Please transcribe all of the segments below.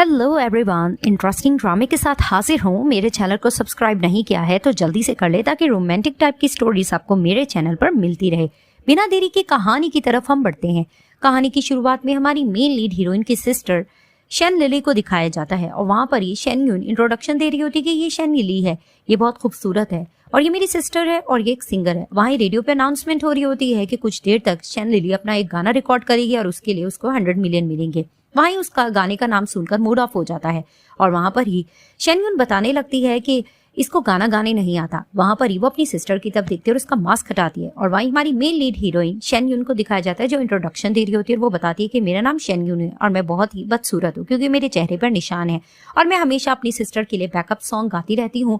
Hello everyone, interesting ड्रामे के साथ हाजिर हूँ। मेरे चैनल को सब्सक्राइब नहीं किया है तो जल्दी से कर ले ताकि रोमांटिक टाइप की स्टोरीज आपको मेरे चैनल पर मिलती रहे। बिना देरी की कहानी की तरफ हम बढ़ते हैं। कहानी की शुरुआत में हमारी मेन लीड हीरोइन की सिस्टर शेन लिली को दिखाया जाता है और वहां पर ही शेन यून इंट्रोडक्शन दे रही होती है कि ये शेन लिली है, ये बहुत खूबसूरत है और ये मेरी सिस्टर है और ये एक सिंगर है। वहीं रेडियो पे अनाउंसमेंट हो रही होती है कि कुछ देर तक शेन लिली अपना एक गाना रिकॉर्ड करेगी और उसके लिए उसको 100 मिलियन मिलेंगे। वहीं उसका गाने का नाम सुनकर मूड ऑफ हो जाता है और वहां पर ही शेन यून बताने लगती है कि इसको गाना गाने नहीं आता। वहां पर ही वो अपनी सिस्टर की तरफ देखती है और उसका मास्क हटाती है और वहीं हमारी मेन लीड हीरोइन शेन यून को दिखाया जाता है जो इंट्रोडक्शन दे रही होती है और वो बताती है कि मेरा नाम शेन यून है और मैं बहुत ही बदसूरत हूँ क्योंकि मेरे चेहरे पर निशान है और मैं हमेशा अपनी सिस्टर के लिए बैकअप सॉन्ग गाती रहती हूँ।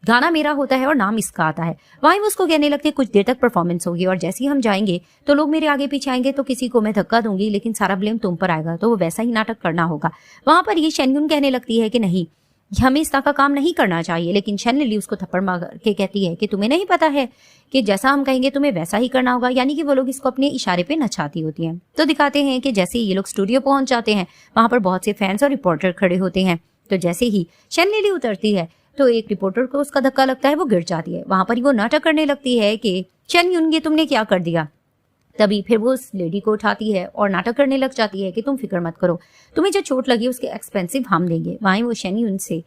गाना मेरा होता है और नाम इसका आता है। वहीं वो उसको कहने लगती है कुछ देर तक परफॉर्मेंस होगी और जैसे ही हम जाएंगे तो लोग मेरे आगे पीछे आएंगे तो किसी को मैं धक्का दूंगी लेकिन सारा ब्लेम तुम पर आएगा, तो वो वैसा ही नाटक करना होगा। वहां पर ये शेन यून कहने लगती है कि नहीं, हमें इस तरह का काम नहीं करना चाहिए, लेकिन शेन लिली उसको थप्पड़ मार के कहती है कि तुम्हें नहीं पता है कि जैसा हम कहेंगे तुम्हें वैसा ही करना होगा। यानी कि वो लोग इसको अपने इशारे पे नचाती होती हैं। तो दिखाते हैं कि जैसे ही ये लोग स्टूडियो पहुंच जाते हैं वहां पर बहुत से फैंस और रिपोर्टर खड़े होते हैं। तो जैसे ही शेन लिली उतरती है तो एक रिपोर्टर को उसका धक्का लगता है, वो गिर जाती है। वहां पर ही वो नाटक करने लगती है कि शेन यून ये तुमने क्या कर दिया। तभी फिर वो उस लेडी को उठाती है और नाटक करने लग जाती है कि तुम फिक्र मत करो, तुम्हें जो चोट लगी उसके एक्सपेंसिव हम देंगे। वहीं वो शेन यून से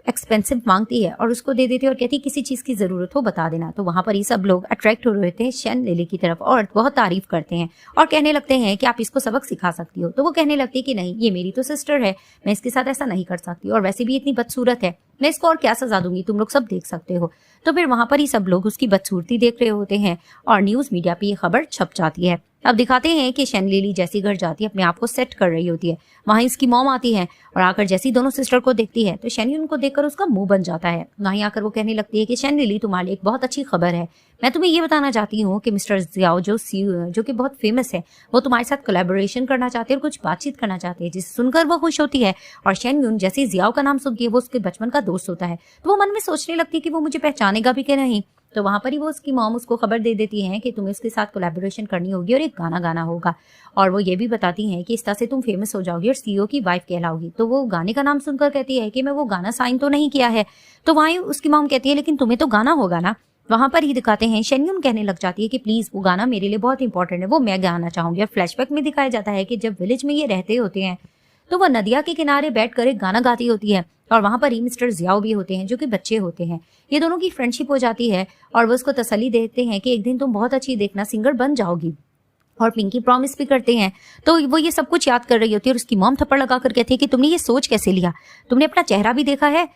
एक्सपेंसिव मांगती है और उसको दे देती है और कहती है किसी चीज की जरूरत हो बता देना। तो वहां पर ही सब लोग अट्रैक्ट हो रहे थे शेन लिली की तरफ और बहुत तारीफ करते हैं और कहने लगते हैं कि आप इसको सबक सिखा सकती हो। तो वो कहने लगती है कि नहीं, ये मेरी तो सिस्टर है, मैं इसके साथ ऐसा नहीं कर सकती और वैसे भी इतनी बदसूरत है, मैं इसको और क्या सजा दूंगी, तुम लोग सब देख सकते हो। तो फिर वहां पर ही सब लोग उसकी बदसूरती देख रहे होते हैं और न्यूज मीडिया पे ये खबर छप जाती है। अब दिखाते हैं कि शेन लिली जैसी घर जाती है अपने आप को सेट कर रही होती है। वहीं इसकी मॉम आती है और आकर जैसी दोनों सिस्टर को देखती है तो शेन यून को देखकर उसका मुंह बन जाता है। वहीं आकर वो कहने लगती है कि शेन लिली तुम्हारे लिए एक बहुत अच्छी खबर है, मैं तुम्हें ये बताना चाहती हूँ कि मिस्टर जियाओ जो कि बहुत फेमस है, वो तुम्हारे साथ कोलैबोरेशन करना चाहते हैं और कुछ बातचीत करना चाहते हैं। जिसे सुनकर वो खुश होती है और शेन यून जैसे जियाओ का नाम सुनती है, वो उसके बचपन का दोस्त होता है, तो वो मन में सोचने लगती है कि वो मुझे पहचानेगा भी कि नहीं। तो वहां पर ही वो उसकी मॉम उसको खबर दे देती है कि तुम्हें उसके साथ कोलैबोरेशन करनी होगी और एक गाना गाना होगा और वो ये भी बताती हैं कि इस तरह से तुम फेमस हो जाओगी और सीईओ की वाइफ कहलाओगी। तो वो गाने का नाम सुनकर कहती है कि मैं वो गाना साइन तो नहीं किया है। तो वहीं उसकी मॉम कहती है लेकिन तुम्हें तो गाना होगा ना। वहां पर ही दिखाते हैं शेन यून कहने लग जाती है कि प्लीज वो गाना मेरे लिए बहुत इंपॉर्टेंट है, वो मैं गाना चाहूंगी। और फ्लैशबैक में दिखाया जाता है कि जब विलेज में ये रहते होते हैं तो वह नदिया के किनारे बैठकर एक गाना गाती होती है और वहां पर ही मिस्टर जियाओ भी होते हैं जो कि बच्चे होते हैं। ये दोनों की फ्रेंडशिप हो जाती है और वो उसको तसल्ली देते हैं कि एक दिन तुम बहुत अच्छी देखना सिंगर बन जाओगी और पिंकी प्रॉमिस भी करते हैं। तो वो ये सब कुछ याद कर रही होती है और उसकी मॉम थप्पड़ लगाकर कहती है कि तुमने ये सोच कैसे लिया, तुमने अपना चेहरा भी देखा है,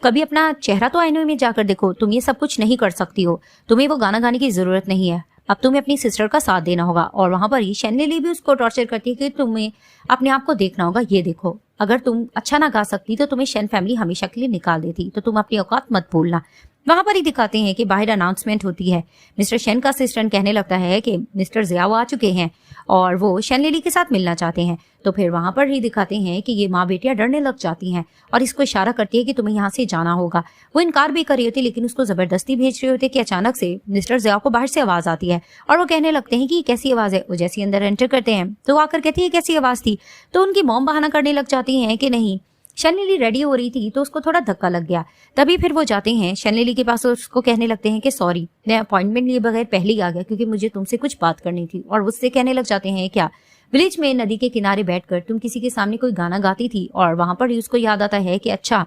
कभी अपना चेहरा तो आईने में जाकर देखो, तुम ये सब कुछ नहीं कर सकती हो, तुम्हें वो गाना गाने की जरूरत नहीं है, अब तुम्हें अपनी सिस्टर का साथ देना होगा। और वहां पर ही शेन लिली भी उसको टॉर्चर करती है कि तुम्हें अपने आप को देखना होगा, ये देखो अगर तुम अच्छा ना गा सकती तो तुम्हें शेन फैमिली हमेशा के लिए निकाल देती, तो तुम अपनी औकात मत भूलना। वहां पर ही दिखाते हैं कि बाहर अनाउंसमेंट होती है। मिस्टर शेन का असिस्टेंट कहने लगता है कि मिस्टर जियाओ आ चुके हैं और वो शेन लिली के साथ मिलना चाहते हैं। तो फिर वहां पर ही दिखाते हैं कि ये माँ बेटियां डरने लग जाती हैं और इसको इशारा करती है कि तुम्हें यहाँ से जाना होगा। वो इनकार भी कर रही होती है लेकिन उसको जबरदस्ती भेज रहे होते कि अचानक से मिस्टर जियाओ को बाहर से आवाज आती है और वो कहने लगते हैं कि ये कैसी आवाज है। वो जैसी अंदर एंटर करते हैं तो वो आकर कहती है कैसी आवाज थी। तो उनकी मॉम बहाना करने लग जाती है कि नहीं, शेन लिली रेडी हो रही थी तो उसको थोड़ा धक्का लग गया। तभी फिर वो जाते हैं शेन लिली के पास और उसको कहने लगते हैं कि सॉरी, मैं अपॉइंटमेंट लिए बगैर पहले ही आ गया क्योंकि मुझे तुमसे कुछ बात करनी थी। और उससे कहने लग जाते हैं क्या विलेज में नदी के किनारे बैठकर तुम किसी के सामने कोई गाना गाती थी। और वहां पर ही उसको याद आता है कि अच्छा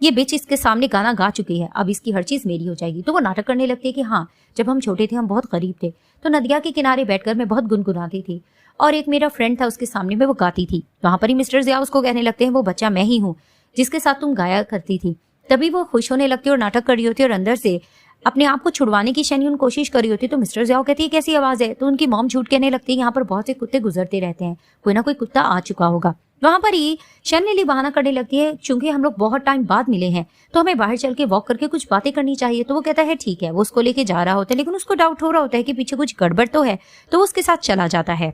ये बिच इसके सामने गाना गा चुकी है, अब इसकी हर चीज मेरी हो जाएगी। तो वो नाटक करने लगती है कि हाँ, जब हम छोटे थे हम बहुत गरीब थे तो नदिया के किनारे बैठकर मैं बहुत गुनगुनाती थी और एक मेरा फ्रेंड था उसके सामने में वो गाती थी। वहां पर ही मिस्टर जिया उसको कहने लगते हैं वो बच्चा मैं ही हूँ जिसके साथ तुम गाया करती थी। तभी वो खुश होने लगती है और नाटक कर रही होती है और अंदर से अपने आप को छुड़वाने की शेन यून कोशिश कर रही होती है। तो मिस्टर जियाओ कहती है कैसी आवाज है। तो उनकी मॉम झूठ कहने लगती है यहाँ पर बहुत से कुत्ते गुजरते रहते हैं, कोई ना कोई कुत्ता आ चुका होगा। वहां पर ही शेन लिली बहाना करने लगती है चूंकि हम लोग बहुत टाइम बाद मिले हैं तो हमें बाहर चल के वॉक करके कुछ बातें करनी चाहिए। तो वो कहता है ठीक है। वो उसको लेके जा रहा होता है लेकिन उसको डाउट हो रहा होता है कि पीछे कुछ गड़बड़ तो है, तो वो उसके साथ चला जाता है।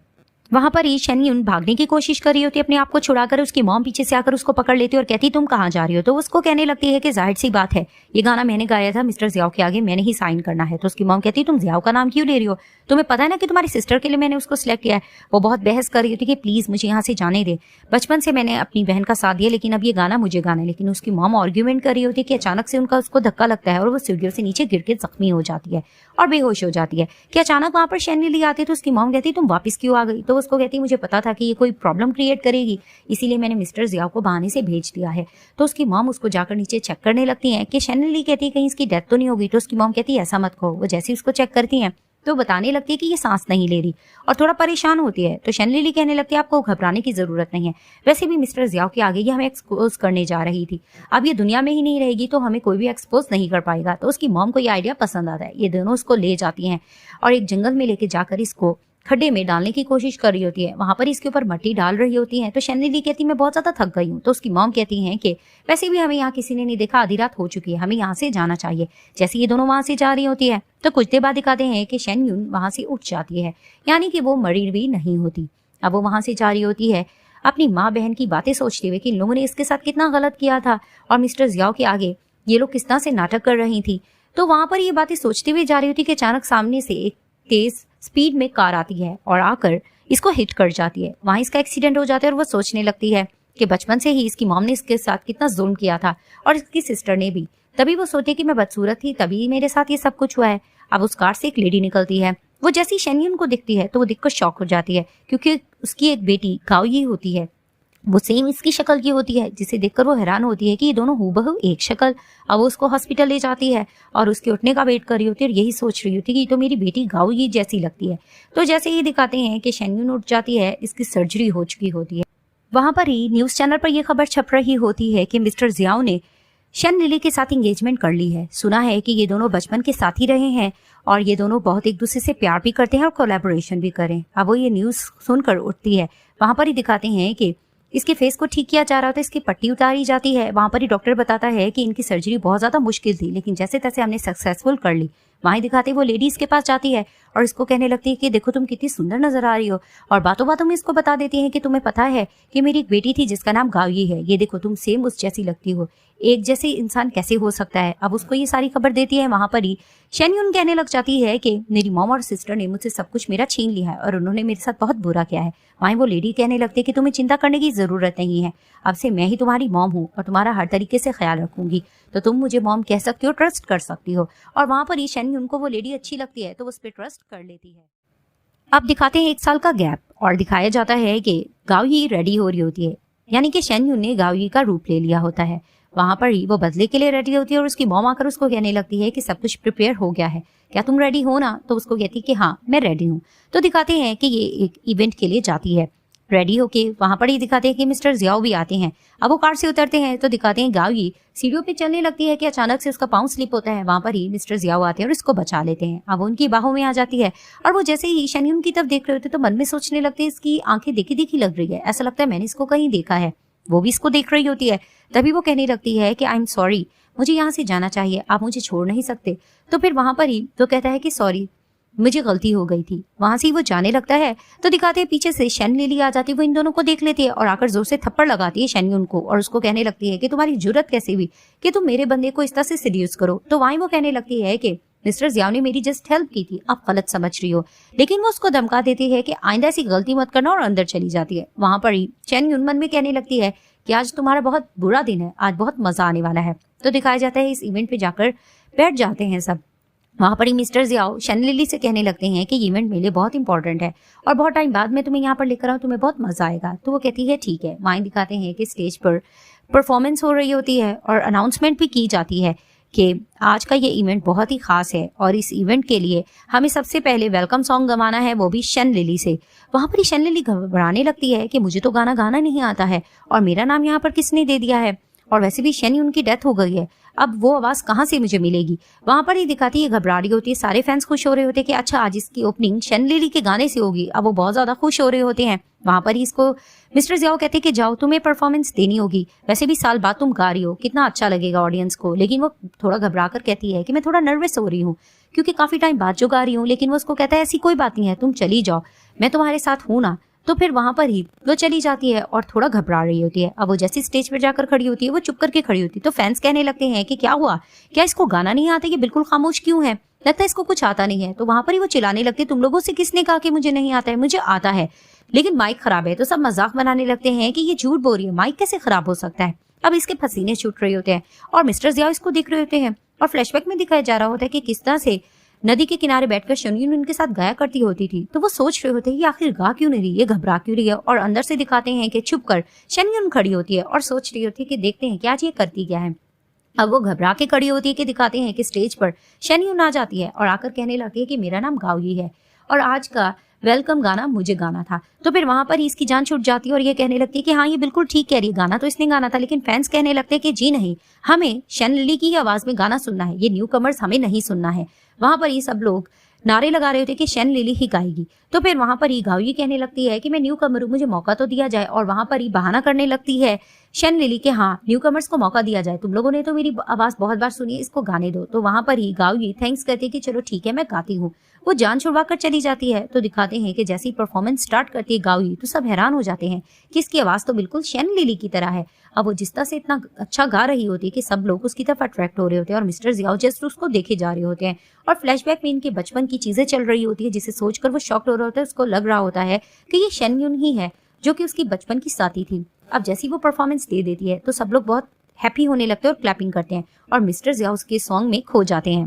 वहां पर ही शन यून भागने की कोशिश कर रही होती है, अपने आप को छुड़ाकर उसकी मॉम पीछे से आकर उसको पकड़ लेती है और कहती तुम कहाँ जा रही हो। तो उसको कहने लगती है कि जाहिर सी बात है, ये गाना मैंने गाया था मिस्टर जियाओ के आगे, मैंने ही साइन करना है। तो उसकी मॉम कहती है तुम जियाओ का नाम क्यों ले रही हो, तुम्हें पता है ना कि तुम्हारी सिस्टर के लिए मैंने उसको सिलेक्ट किया है। वो बहुत बहस कर रही होती है कि प्लीज मुझे यहाँ से जाने दे, बचपन से मैंने अपनी बहन का साथ दिया, लेकिन अब ये गाना मुझे गाना है। लेकिन उसकी मॉम आर्ग्यूमेंट कर रही होती है कि अचानक से उनका उसको धक्का लगता है और वो सीढ़ियों से नीचे गिर के जख्मी हो जाती है और बेहोश हो जाती है। कि अचानक वहां पर शन लिली आती है। तो उसकी मॉम कहती तुम वापस क्यों आ गई। तो उसको कहती मुझे पता था कि ये कोई प्रॉब्लम क्रिएट करेगी, इसीलिए मैंने मिस्टर जियाओ को बहाने से भेज दिया है। तो उसकी मॉम उसको जाकर नीचे चेक करने लगती है कि शन लिली कहती है कहीं इसकी डेथ तो नहीं होगी। तो उसकी मॉम कहती है ऐसा मत कहो। वो जैसे उसको चेक करती है तो बताने लगती है कि ये सांस नहीं ले रही और थोड़ा परेशान होती है। तो शन लिली कहने लगती है आपको घबराने की जरूरत नहीं है, वैसे भी मिस्टर जियाओ के आगे ये हमें एक्सपोज करने जा रही थी, अब ये दुनिया में ही नहीं रहेगी तो हमें कोई भी एक्सपोज नहीं कर पाएगा। तो उसकी मॉम को ये आइडिया पसंद आता है। ये दोनों उसको ले जाती हैं और एक जंगल में लेके जाकर इसको खड्डे में डालने की कोशिश कर रही होती है। वहां पर इसके ऊपर मट्टी डाल रही होती है। तो शन लिली कहती मैं बहुत ज्यादा थक गई हूँ। तो उसकी मॉम कहती है कि वैसे भी हमें यहाँ किसी ने नहीं देखा, आधी रात हो चुकी है, हमें यहाँ से जाना चाहिए। जैसे ये दोनों वहां से जा रही होती है तो कुछ देर बाद दिखाते हैं कि शन यून वहां से उठ जाती है, यानी कि वो मरी भी नहीं होती। अब वो वहां से जा रही होती है अपनी माँ बहन की बातें सोचते हुए कि इन लोगों ने इसके साथ कितना गलत किया था और मिस्टर जियाओ के आगे ये लोग किस तरह से नाटक कर रही थी। तो वहां पर ये बातें सोचते हुए जा रही होती कि अचानक सामने से एक तेज स्पीड में कार आती है और आकर इसको हिट कर जाती है। वहां इसका एक्सीडेंट हो जाता है और वो सोचने लगती है कि बचपन से ही इसकी मॉम ने इसके साथ कितना जुल्म किया था और इसकी सिस्टर ने भी। तभी वो सोचती है कि मैं बदसूरत थी, तभी मेरे साथ ये सब कुछ हुआ है। अब उस कार से एक लेडी निकलती है। वो जैसी शन यून को दिखती है तो वो दिखकर शॉक हो जाती है, क्योंकि उसकी एक बेटी गाओ यी होती है, वो सेम इसकी शक्ल की होती है, जिसे देखकर वो हैरान होती है कि ये दोनों हूबहू एक शक्ल। अब वो उसको हॉस्पिटल ले जाती है और उसके उठने का वेट कर रही होती है और यही सोच रही होती है कि ये तो मेरी बेटी गाओ यी जैसी लगती है। तो जैसे ही दिखाते हैं कि शन यून उठ जाती है, इसकी सर्जरी हो चुकी होती है। वहां पर ही न्यूज चैनल पर यह खबर छप रही होती है कि मिस्टर जियाओ ने शन लिली के साथ एंगेजमेंट कर ली है। सुना है कि ये दोनों बचपन के साथ ही रहे हैं और ये दोनों बहुत एक दूसरे से प्यार भी करते हैं और कोलैबोरेशन भी करें। अब वो ये न्यूज सुनकर उठती है। वहां पर ही दिखाते हैं कि इसके फेस को ठीक किया जा रहा था, इसकी पट्टी उतारी जाती है। वहां पर ही डॉक्टर बताता है कि इनकी सर्जरी बहुत ज्यादा मुश्किल थी, लेकिन जैसे तैसे हमने सक्सेसफुल कर ली। वहीं दिखाते वो लेडीज के पास जाती है और इसको कहने लगती है कि देखो तुम कितनी सुंदर नजर आ रही हो, और बातों बातों में इसको बता देती है कि तुम्हें पता है कि मेरी एक बेटी थी जिसका नाम गाओ यी है, ये देखो तुम सेम उस जैसी लगती हो, एक जैसे इंसान कैसे हो सकता है। अब उसको ये सारी खबर देती है। वहां पर ही शन यून कहने लग जाती है कि मेरी मॉम और सिस्टर ने मुझसे सब कुछ मेरा छीन लिया है और उन्होंने मेरे साथ बहुत बुरा किया है। वहीं वो लेडी कहने लगती है कि तुम्हें चिंता करने की जरूरत नहीं है, अब से मैं ही तुम्हारी मॉम हूँ और तुम्हारा हर तरीके से ख्याल रखूंगी, तो तुम मुझे मॉम कह सकती हो, ट्रस्ट कर सकती हो। और वहां पर ही शन यून को वो लेडी अच्छी लगती है तो उस पर ट्रस्ट कर लेती है। अब दिखाते हैं 1 साल का गैप और दिखाया जाता है कि गाओ यी रेडी हो रही होती है, यानी कि शन यून ने गाओ यी का रूप ले लिया होता है। वहां पर ही वो बदले के लिए रेडी होती है और उसकी मॉम आकर उसको कहने लगती है कि सब कुछ प्रिपेयर हो गया है, क्या तुम रेडी हो ना। तो उसको कहती है कि हाँ मैं रेडी हूँ। तो दिखाते हैं कि ये एक इवेंट के लिए जाती है रेडी होके। वहां पर ही दिखाते हैं कि मिस्टर जियाओ भी आते हैं। अब वो कार से उतरते हैं तो दिखाते हैं गाओ यी सीढ़ियों पे चलने लगती है कि अचानक से उसका पाँव स्लिप होता है। वहां पर ही मिस्टर जियाओ आते हैं और इसको बचा लेते हैं। अब वो उनकी बाहों में आ जाती है और वो जैसे ही शन यून की तरफ देख रहे होते तो मन में सोचने लगते हैं इसकी आंखें देखी देखी लग रही है, ऐसा लगता है मैंने इसको कहीं देखा है। वो भी इसको देख रही होती है। तभी वो कहने लगती है कि आई एम सॉरी, मुझे यहाँ से जाना चाहिए, आप मुझे छोड़ नहीं सकते। तो फिर वहां पर ही तो कहता है कि सॉरी मुझे गलती हो गई थी। वहां से ही वो जाने लगता है तो दिखाते हैं पीछे से शन लिली आ जाती है। वो इन दोनों को देख लेती है और आकर जोर से थप्पड़ लगाती है शन यून को और उसको कहने लगती है कि तुम्हारी जुर्रत कैसे हुई कि तुम मेरे बंदे को इस तरह से सीड्यूस करो। तो वहीं वो कहने लगती है कि मिस्टर जियाओ ने मेरी जस्ट हेल्प की थी, आप गलत समझ रही हो। लेकिन वो उसको धमका देती है कि आइंदा ऐसी गलती मत करना और अंदर चली जाती है। वहां पर ही शन यून मन में कहने लगती है कि आज तुम्हारा बहुत बुरा दिन है, आज बहुत मजा आने वाला है। तो दिखाया जाता है इस इवेंट पे जाकर बैठ जाते हैं सब। वहां पर ही मिस्टर जियाओ शन लिली से कहने लगते हैं कि इवेंट मेरे लिए बहुत इंपॉर्टेंट है और बहुत टाइम बाद मैं तुम्हें यहाँ पर लेकर आऊँ, तुम्हें बहुत मजा आएगा। तो वो कहती है ठीक है। वहीं दिखाते हैं कि स्टेज पर परफॉर्मेंस हो रही होती है और अनाउंसमेंट भी की जाती है कि आज का ये इवेंट बहुत ही खास है और इस इवेंट के लिए हमें सबसे पहले वेलकम सॉन्ग गवाना है, वो भी शन लिली से। वहां पर ही शन लिली घबराने लगती है कि मुझे तो गाना गाना नहीं आता है और मेरा नाम यहाँ पर किसने दे दिया है, और वैसे भी शन यून की डेथ हो गई है, अब वो आवाज कहाँ से मुझे मिलेगी। वहां पर ही दिखाती है घबरा रही होती है। सारे फैंस खुश हो रहे होते हैं कि अच्छा आज इसकी ओपनिंग शन लिली के गाने से होगी। अब वो बहुत ज्यादा खुश हो रहे होते हैं। वहां पर ही इसको मिस्टर जियाओ कहते हैं कि जाओ तुम्हें परफॉर्मेंस देनी होगी, वैसे भी साल बाद तुम गा रही हो, कितना अच्छा लगेगा ऑडियंस को। लेकिन वो थोड़ा घबरा कर कहती है कि मैं थोड़ा नर्वस हो रही हूँ क्योंकि काफी टाइम बाद जो गा रही हूँ। लेकिन वो उसको कहता है ऐसी कोई बात नहीं है, तुम चली जाओ, मैं तुम्हारे साथ हूँ ना, तो फिर वहां पर ही वो चली जाती है और थोड़ा घबरा रही होती है। अब वो जैसी स्टेज पर जाकर खड़ी होती है वो चुप करके खड़ी होती है, तो फैंस कहने लगते हैं कि क्या हुआ, क्या इसको गाना नहीं आता, ये बिल्कुल खामोश क्यों है, लगता है इसको कुछ आता नहीं है। तो वहां पर ही वो चिल्लाने लगते, तुम लोगों से किसने कहा कि मुझे नहीं आता है, मुझे आता है लेकिन माइक खराब है। तो सब मजाक बनाने लगते हैं कि ये झूठ बोल रही है, माइक कैसे खराब हो सकता है। अब इसके पसीने छूट रहे होते हैं और मिस्टर जियाओ इसको देख रहे होते हैं और फ्लैशबैक में दिखाया जा रहा होता है कि किस तरह से नदी के किनारे बैठकर शनयून उनके साथ गाया करती होती थी। तो वो सोच रहे होते हैं ये आखिर गा क्यों नहीं रही, ये घबरा क्यों रही है। और अंदर से दिखाते हैं कि छुप कर शनयून खड़ी होती है और सोच रही होती है कि देखते हैं कि आज ये करती क्या है। अब वो घबरा के खड़ी होती है कि दिखाते हैं कि स्टेज पर शनयून आ जाती है और आकर कहने लगती है कि मेरा नाम गाओयी है और आज का वेलकम गाना मुझे गाना था। तो फिर वहां पर ही इसकी जान छूट जाती है और ये कहने लगती है कि हाँ ये बिल्कुल ठीक कह रही है, गाना तो इसने गाना था। लेकिन फैंस कहने लगते हैं कि जी नहीं, हमें शन लिली की आवाज में गाना सुनना है, ये न्यू कमर्स हमें नहीं सुनना है। वहां पर ये सब लोग नारे लगा रहे होते कि शन लिली ही गाएगी। तो फिर वहां पर ही गाओयी कहने लगती है कि मैं न्यू कमर हूं, मुझे मौका तो दिया जाए। और वहां पर ही बहाना करने लगती है शन लिली के हाँ न्यू कमर्स को मौका दिया जाए, तुम लोगों ने तो मेरी आवाज बहुत बार सुनी है, इसको गाने दो। तो वहां पर ही गाओयी थैंक्स करती है कि चलो ठीक है मैं गाती हूँ। वो जान छुड़वा कर चली जाती है। तो दिखाते हैं कि जैसी परफॉर्मेंस स्टार्ट करती है गाओयी तो सब हैरान हो जाते हैं कि इसकी आवाज तो बिल्कुल शन लिली की तरह है। अब वो जिस तरह से इतना अच्छा गा रही होती है कि सब लोग उसकी तरफ अट्रैक्ट हो रहे होते हैं और मिस्टर जियाओ जस्ट उसको देखे जा रहे होते हैं और फ्लैशबैक में इनके बचपन की चीजें चल रही होती है जिसे सोचकर वो शॉक्ड हो रहा होता है। उसको लग रहा होता है कि ये शनयून ही है जो कि उसकी बचपन की साथी थी। अब जैसी वो परफॉर्मेंस दे देती है तो सब लोग बहुत हैप्पी होने लगते हैं और क्लैपिंग करते हैं और मिस्टर जियाओ उसके सॉन्ग में खो जाते हैं।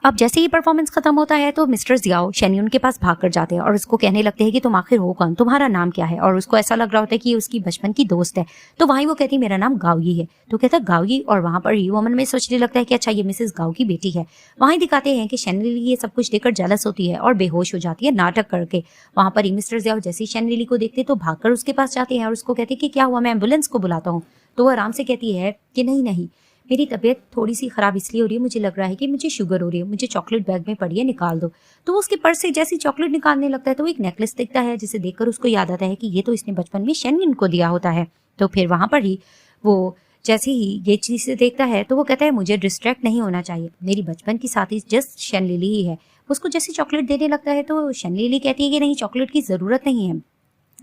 अब जैसे ही परफॉर्मेंस खत्म होता है तो मिस्टर जियाओ शनयून के पास भाग कर जाते हैं और उसको कहने लगते हैं कि तुम आखिर हो कौन, तुम्हारा नाम क्या है। और उसको ऐसा लग रहा होता है कि ये उसकी बचपन की दोस्त है। तो वहीं वो कहती है मेरा नाम गाओयी है। तो कहता है गाओयी, और वहां पर ही वो मन में सोचने लगता है कि अच्छा ये मिसेस गाओ की बेटी है। वहीं दिखाते हैं कि शन लिली ये सब कुछ देखकर जेलस होती है और बेहोश हो जाती है नाटक करके। वहां पर ही मिस्टर जियाओ जैसे ही शन लिली को देखते तो भागकर उसके पास जाते हैं और उसको कहते हैं कि क्या हुआ, मैं एम्बुलेंस को बुलाता हूँ। तो वो आराम से कहती है कि नहीं नहीं, मेरी तबीयत थोड़ी सी खराब इसलिए हो रही है, मुझे लग रहा है कि मुझे शुगर हो रही है, मुझे चॉकलेट बैग में पड़ी है, निकाल दो। तो वो उसके पर्स से जैसी चॉकलेट निकालने लगता है तो वो एक नेकलेस दिखता है जिसे देखकर उसको याद आता है कि ये तो इसने बचपन में शनयून को दिया होता है। तो फिर वहां पर ही वो जैसे ही ये चीज से देखता है तो वो कहता है मुझे डिस्ट्रैक्ट नहीं होना चाहिए, मेरी बचपन की साथी जस्ट शन लिली ही है। उसको जैसे चॉकलेट देने लगता है तो शन लिली कहती है कि नहीं, चॉकलेट की जरूरत नहीं है,